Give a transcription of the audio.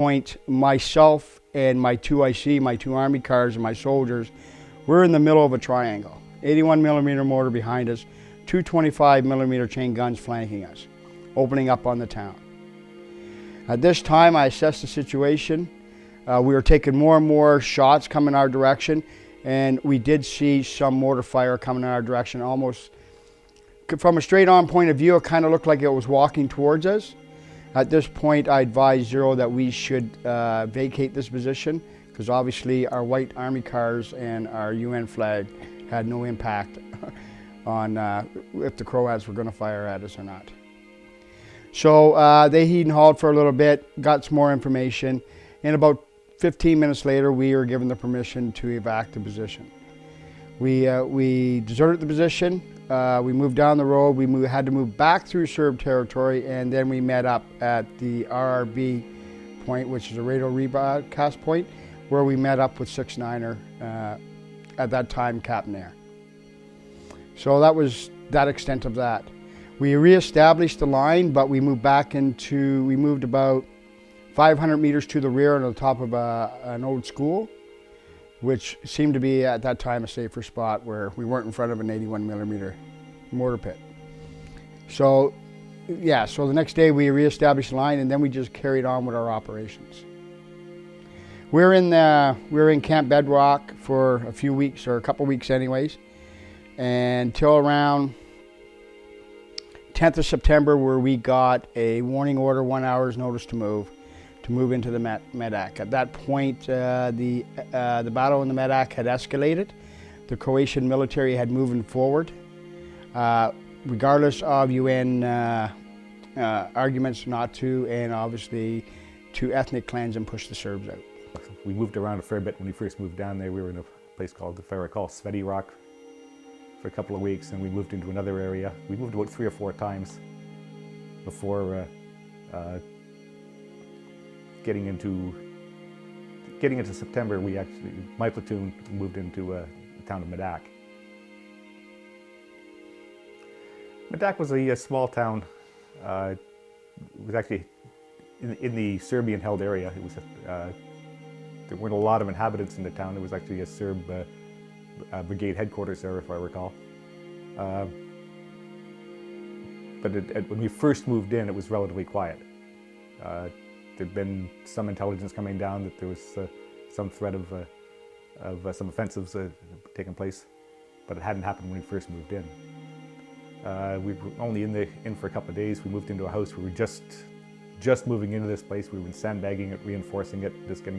Point, myself and my two Army cars and my soldiers, we're in the middle of a triangle. 81mm mortar behind us, two 25mm chain guns flanking us, opening up on the town. At this time, I assessed the situation. We were taking more and more shots coming our direction, and we did see some mortar fire coming in our direction. Almost from a straight-on point of view, it kind of looked like it was walking towards us. At this point, I advised Zero that we should vacate this position, because obviously our white Army cars and our UN flag had no impact on if the Croats were going to fire at us or not. So they heed and hauled for a little bit, got some more information, and about 15 minutes later, we were given the permission to evac the position. We deserted the position. We moved down the road. We had to move back through Serb territory, and then we met up at the RRB point, which is a radio rebroadcast point, where we met up with 6'9", at that time Captain Air. So that was that extent of that. We reestablished the line, but we moved about 500 meters to the rear on the top of an old school, which seemed to be at that time a safer spot where we weren't in front of an 81mm mortar pit. So yeah, so the next day we reestablished the line, and then we just carried on with our operations. We were in Camp Bedrock for a few weeks, or a couple weeks anyways, until around 10th of September, where we got a warning order, 1 hour's notice to move into the Medak. At that point, the battle in the Medak had escalated. The Croatian military had moved forward, regardless of UN arguments not to, and obviously to ethnic cleanse and push the Serbs out. We moved around a fair bit when we first moved down there. We were in a place called, if I recall, Sveti Rock for a couple of weeks, and we moved into another area. We moved about 3 or 4 times before getting into September. My platoon moved into the town of Medak. Medak was a small town. It was actually in the Serbian-held area. It was there weren't a lot of inhabitants in the town. There was actually a Serb brigade headquarters there, if I recall. But when we first moved in, it was relatively quiet. There'd been some intelligence coming down that there was some threat of some offensives taking place, but it hadn't happened when we first moved in. We were only in for a couple of days. We moved into a house where we were just moving into this place. We were sandbagging it, reinforcing it, just getting